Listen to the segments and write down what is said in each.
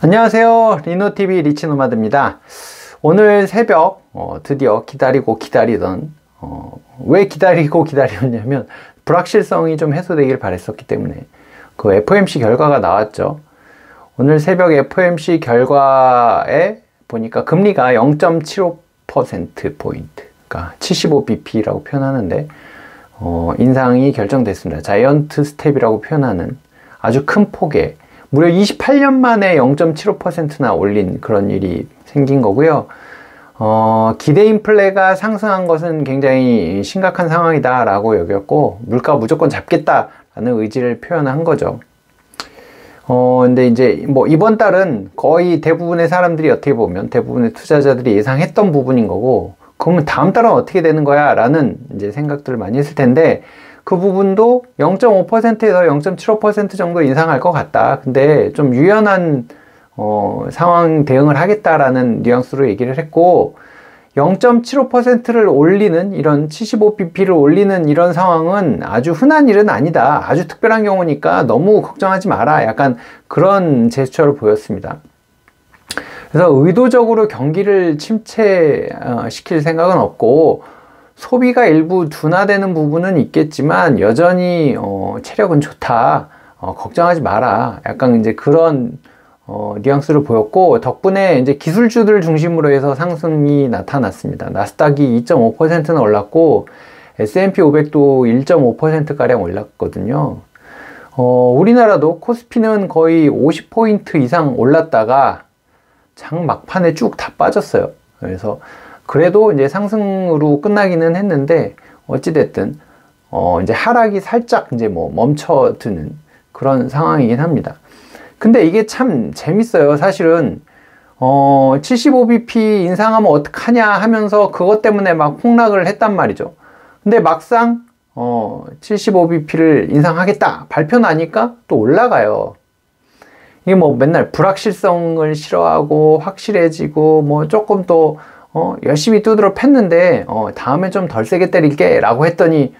안녕하세요. 리노TV 리치노마드입니다. 오늘 새벽 드디어 기다리고 기다리던 왜 기다리고 기다렸냐면 불확실성이 좀 해소되길 바랬었기 때문에 그 FOMC 결과가 나왔죠. 오늘 새벽 FOMC 결과에 보니까 금리가 0.75%포인트, 그러니까 75bp라고 표현하는데 인상이 결정됐습니다. 자이언트 스텝이라고 표현하는 아주 큰 폭의 무려 28년 만에 0.75%나 올린 그런 일이 생긴 거고요. 기대 인플레가 상승한 것은 굉장히 심각한 상황이다 라고 여겼고, 물가 무조건 잡겠다라는 의지를 표현한 거죠. 근데 이제 뭐 이번 달은 거의 대부분의 사람들이 어떻게 보면 대부분의 투자자들이 예상했던 부분인 거고, 그러면 다음 달은 어떻게 되는 거야 라는 이제 생각들을 많이 했을 텐데, 그 부분도 0.5%에서 0.75% 정도 인상할 것 같다. 근데 좀 유연한 상황 대응을 하겠다라는 뉘앙스로 얘기를 했고, 0.75%를 올리는 이런 75bp를 올리는 이런 상황은 아주 흔한 일은 아니다. 아주 특별한 경우니까 너무 걱정하지 마라. 약간 그런 제스처를 보였습니다. 그래서 의도적으로 경기를 침체시킬 생각은 없고, 소비가 일부 둔화되는 부분은 있겠지만 여전히 체력은 좋다, 걱정하지 마라, 약간 이제 그런 뉘앙스를 보였고, 덕분에 이제 기술주들 중심으로 해서 상승이 나타났습니다. 나스닥이 2.5%는 올랐고 S&P 500도 1.5%가량 올랐거든요. 우리나라도 코스피는 거의 50포인트 이상 올랐다가 장 막판에 쭉 다 빠졌어요. 그래서 그래도 이제 상승으로 끝나기는 했는데, 어찌됐든, 이제 하락이 살짝 이제 뭐 멈춰드는 그런 상황이긴 합니다. 근데 이게 참 재밌어요. 사실은, 75bp 인상하면 어떡하냐 하면서 그것 때문에 막 폭락을 했단 말이죠. 근데 막상, 75bp를 인상하겠다 발표 나니까 또 올라가요. 이게 뭐 맨날 불확실성을 싫어하고 확실해지고 뭐 조금 또 열심히 두드러 팼는데 다음에 좀 덜 세게 때릴게 라고 했더니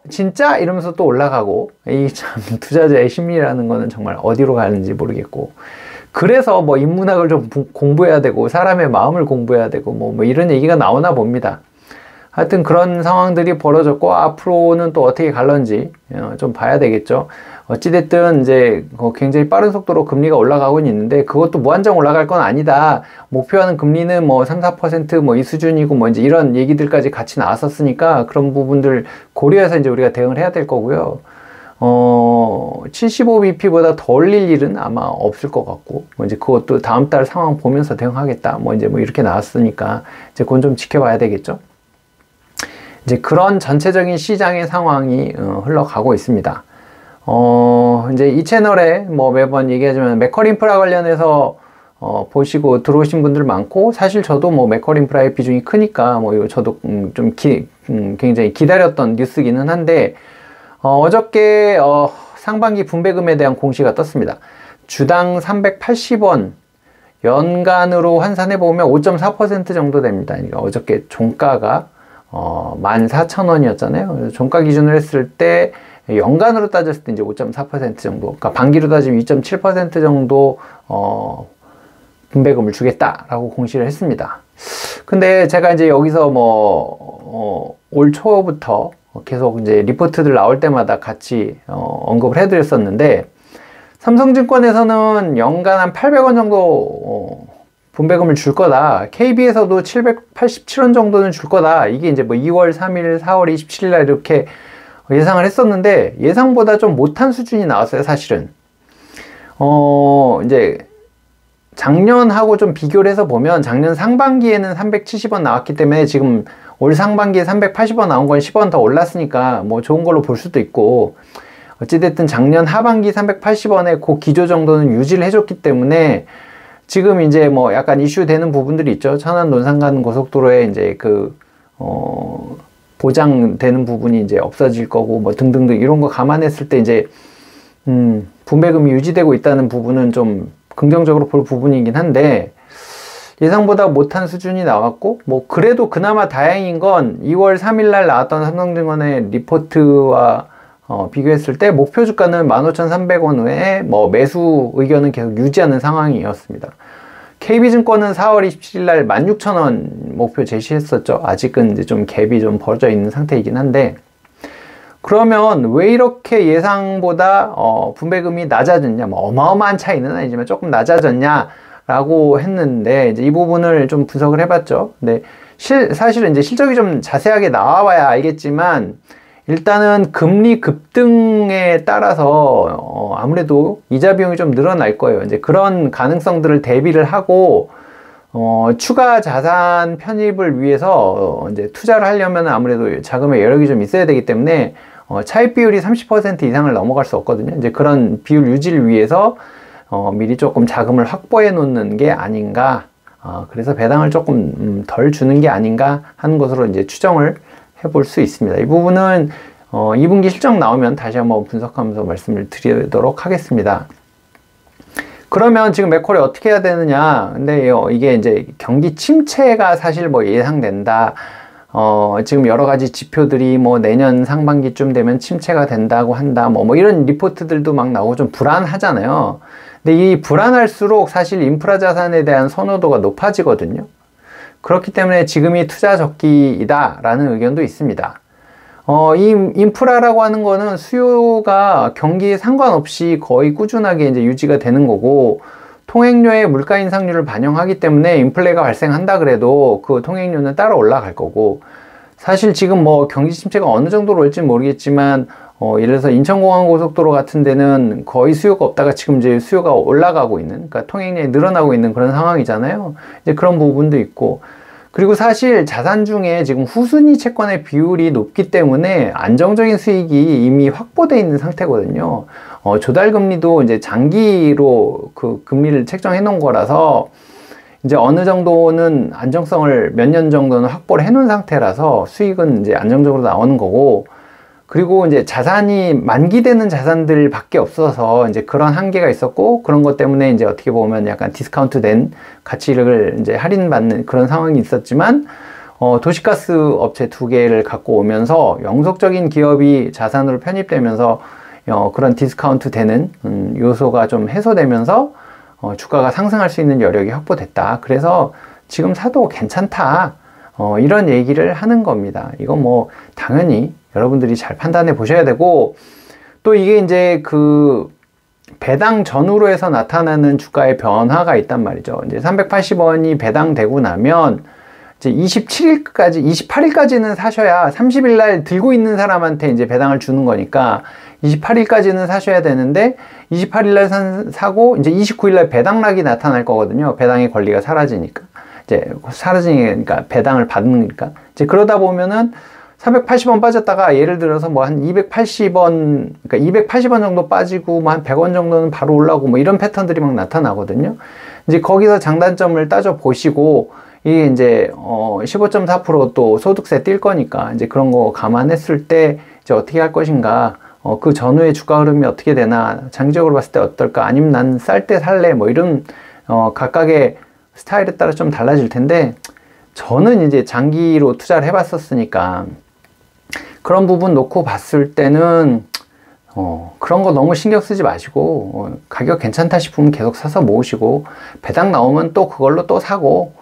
진짜? 이러면서 또 올라가고, 이 참 투자자의 심리라는 거는 정말 어디로 가는지 모르겠고, 그래서 뭐 인문학을 좀 공부해야 되고 사람의 마음을 공부해야 되고 뭐 이런 얘기가 나오나 봅니다. 하여튼 그런 상황들이 벌어졌고, 앞으로는 또 어떻게 갈런지 좀 봐야 되겠죠. 어찌됐든 이제 굉장히 빠른 속도로 금리가 올라가고 있는데, 그것도 무한정 올라갈 건 아니다. 목표하는 금리는 뭐 3, 4% 뭐 이 수준이고 뭐 이제 이런 얘기들까지 같이 나왔었으니까 그런 부분들 고려해서 이제 우리가 대응을 해야 될 거고요. 75bp보다 더 올릴 일은 아마 없을 것 같고, 뭐 이제 그것도 다음 달 상황 보면서 대응하겠다. 뭐 이제 뭐 이렇게 나왔으니까 이제 그건 좀 지켜봐야 되겠죠. 이제 그런 전체적인 시장의 상황이 흘러가고 있습니다. 이제 이 채널에 뭐 매번 얘기하지만 맥컬인프라 관련해서 보시고 들어오신 분들 많고, 사실 저도 뭐 맥컬인프라의 비중이 크니까 뭐 이거 저도 좀 굉장히 기다렸던 뉴스기는 한데, 어저께 상반기 분배금에 대한 공시가 떴습니다. 주당 380원, 연간으로 환산해 보면 5.4% 정도 됩니다. 그러니까 어저께 종가가 14,000원이었잖아요. 그래서 종가 기준으로 했을 때 연간으로 따졌을 때 이제 5.4% 정도, 그러니까 반기로 따지면 2.7% 정도 분배금을 주겠다라고 공시를 했습니다. 근데 제가 이제 여기서 뭐 올 초부터 계속 이제 리포트들 나올 때마다 같이 언급을 해드렸었는데, 삼성증권에서는 연간 한 800원 정도 분배금을 줄 거다. KB에서도 787원 정도는 줄 거다. 이게 이제 뭐 2월 3일, 4월 27일 날 이렇게 예상을 했었는데, 예상보다 좀 못한 수준이 나왔어요, 사실은. 이제 작년하고 좀 비교를 해서 보면, 작년 상반기에는 370원 나왔기 때문에 지금 올 상반기에 380원 나온 건 10원 더 올랐으니까 뭐 좋은 걸로 볼 수도 있고, 어찌됐든 작년 하반기 380원의 그 기조 정도는 유지를 해줬기 때문에 지금 이제 뭐 약간 이슈 되는 부분들이 있죠. 천안 논산간 고속도로에 이제 보장되는 부분이 이제 없어질 거고 뭐 등등등 이런 거 감안했을 때 이제 분배금이 유지되고 있다는 부분은 좀 긍정적으로 볼 부분이긴 한데, 예상보다 못한 수준이 나왔고, 뭐 그래도 그나마 다행인 건 2월 3일 날 나왔던 삼성증권의 리포트와 비교했을 때 목표 주가는 15,300원에 뭐 매수 의견은 계속 유지하는 상황이었습니다. KB증권은 4월 27일 날 16,000원 목표 제시했었죠. 아직은 이제 좀 갭이 좀 벌어져 있는 상태이긴 한데, 그러면 왜 이렇게 예상보다 분배금이 낮아졌냐, 뭐 어마어마한 차이는 아니지만 조금 낮아졌냐 라고 했는데, 이제 이 부분을 좀 분석을 해봤죠. 근데 사실은 이제 실적이 좀 자세하게 나와봐야 알겠지만, 일단은 금리 급등에 따라서 아무래도 이자 비용이 좀 늘어날 거예요. 이제 그런 가능성들을 대비를 하고 추가 자산 편입을 위해서 이제 투자를 하려면 아무래도 자금의 여력이 좀 있어야 되기 때문에 차입 비율이 30% 이상을 넘어갈 수 없거든요. 이제 그런 비율 유지를 위해서 미리 조금 자금을 확보해 놓는 게 아닌가. 그래서 배당을 조금 덜 주는 게 아닌가 하는 것으로 이제 추정을 해볼 수 있습니다. 이 부분은 2분기 실적 나오면 다시 한번 분석하면서 말씀을 드리도록 하겠습니다. 그러면 지금 맥콜이 어떻게 해야 되느냐? 근데 이게 이제 경기 침체가 사실 뭐 예상된다. 지금 여러 가지 지표들이 뭐 내년 상반기쯤 되면 침체가 된다고 한다. 뭐 이런 리포트들도 막 나오고 좀 불안하잖아요. 근데 이 불안할수록 사실 인프라 자산에 대한 선호도가 높아지거든요. 그렇기 때문에 지금이 투자 적기이다 라는 의견도 있습니다. 이 인프라라고 하는 거는 수요가 경기에 상관없이 거의 꾸준하게 이제 유지가 되는 거고, 통행료의 물가 인상률을 반영하기 때문에 인플레가 발생한다 그래도 그 통행료는 따라 올라갈 거고, 사실 지금 뭐 경기 침체가 어느 정도로 올지 모르겠지만 예를 들어서 인천공항고속도로 같은 데는 거의 수요가 없다가 지금 이제 수요가 올라가고 있는, 그러니까 통행량이 늘어나고 있는 그런 상황이잖아요. 이제 그런 부분도 있고, 그리고 사실 자산 중에 지금 후순위 채권의 비율이 높기 때문에 안정적인 수익이 이미 확보되어 있는 상태거든요. 조달금리도 이제 장기로 그 금리를 책정해 놓은 거라서 이제 어느 정도는 안정성을 몇 년 정도는 확보를 해 놓은 상태라서 수익은 이제 안정적으로 나오는 거고, 그리고 이제 자산이 만기되는 자산들 밖에 없어서 이제 그런 한계가 있었고, 그런 것 때문에 이제 어떻게 보면 약간 디스카운트 된 가치를 이제 할인받는 그런 상황이 있었지만, 도시가스 업체 2개를 갖고 오면서 영속적인 기업이 자산으로 편입되면서 그런 디스카운트 되는 요소가 좀 해소되면서 주가가 상승할 수 있는 여력이 확보됐다. 그래서 지금 사도 괜찮다. 이런 얘기를 하는 겁니다. 이건 뭐 당연히 여러분들이 잘 판단해 보셔야 되고, 또 이게 이제 그 배당 전후로 해서 나타나는 주가의 변화가 있단 말이죠. 이제 380원이 배당되고 나면 이제 28일까지는 사셔야 30일 날 들고 있는 사람한테 이제 배당을 주는 거니까 28일까지는 사셔야 되는데, 28일 날 사고 이제 29일 날 배당락이 나타날 거거든요. 배당의 권리가 사라지니까. 이제 사라지니까 배당을 받으니까. 이제 그러다 보면은 380원 빠졌다가 예를 들어서 뭐 한 280원, 그러니까 280원 정도 빠지고 뭐 한 100원 정도는 바로 올라오고 뭐 이런 패턴들이 막 나타나거든요. 이제 거기서 장단점을 따져 보시고, 이게 이제 15.4% 또 소득세 뛸 거니까 이제 그런 거 감안했을 때 이제 어떻게 할 것인가, 그 전후의 주가 흐름이 어떻게 되나, 장기적으로 봤을 때 어떨까, 아니면 난 쌀 때 살래, 뭐 이런 각각의 스타일에 따라 좀 달라질 텐데, 저는 이제 장기로 투자를 해봤었으니까 그런 부분 놓고 봤을 때는 그런 거 너무 신경 쓰지 마시고, 가격 괜찮다 싶으면 계속 사서 모으시고, 배당 나오면 또 그걸로 또 사고,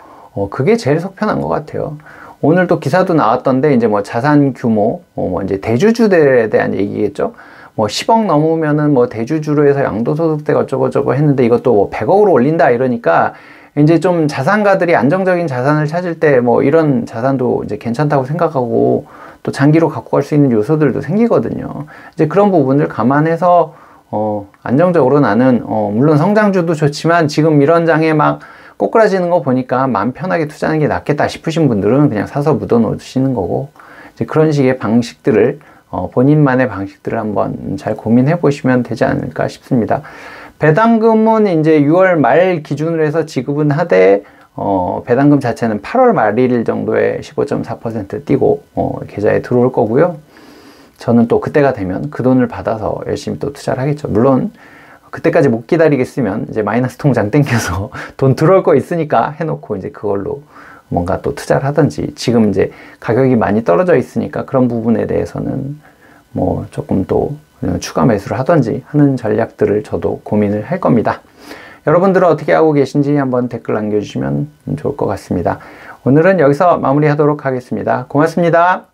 그게 제일 속 편한 것 같아요. 오늘 또 기사도 나왔던데, 이제 뭐 자산 규모, 뭐 이제 대주주들에 대한 얘기겠죠. 뭐 10억 넘으면은 뭐 대주주로 해서 양도소득세가 어쩌고저쩌고 했는데, 이것도 뭐 100억으로 올린다 이러니까, 이제 좀 자산가들이 안정적인 자산을 찾을 때 뭐 이런 자산도 이제 괜찮다고 생각하고, 또 장기로 갖고 갈 수 있는 요소들도 생기거든요. 이제 그런 부분을 감안해서 안정적으로 나는 물론 성장주도 좋지만 지금 이런 장에 막 꼬꾸라지는 거 보니까 마음 편하게 투자하는 게 낫겠다 싶으신 분들은 그냥 사서 묻어 놓으시는 거고, 이제 그런 식의 방식들을 본인만의 방식들을 한번 잘 고민해 보시면 되지 않을까 싶습니다. 배당금은 이제 6월 말 기준으로 해서 지급은 하되, 배당금 자체는 8월 말일 정도에 15.4% 뛰고 계좌에 들어올 거고요. 저는 또 그때가 되면 그 돈을 받아서 열심히 또 투자를 하겠죠. 물론 그때까지 못 기다리겠으면 이제 마이너스 통장 땡겨서 돈 들어올 거 있으니까 해놓고 이제 그걸로 뭔가 또 투자를 하든지, 지금 이제 가격이 많이 떨어져 있으니까 그런 부분에 대해서는 뭐 조금 또 추가 매수를 하던지 하는 전략들을 저도 고민을 할 겁니다. 여러분들은 어떻게 하고 계신지 한번 댓글 남겨주시면 좋을 것 같습니다. 오늘은 여기서 마무리하도록 하겠습니다. 고맙습니다.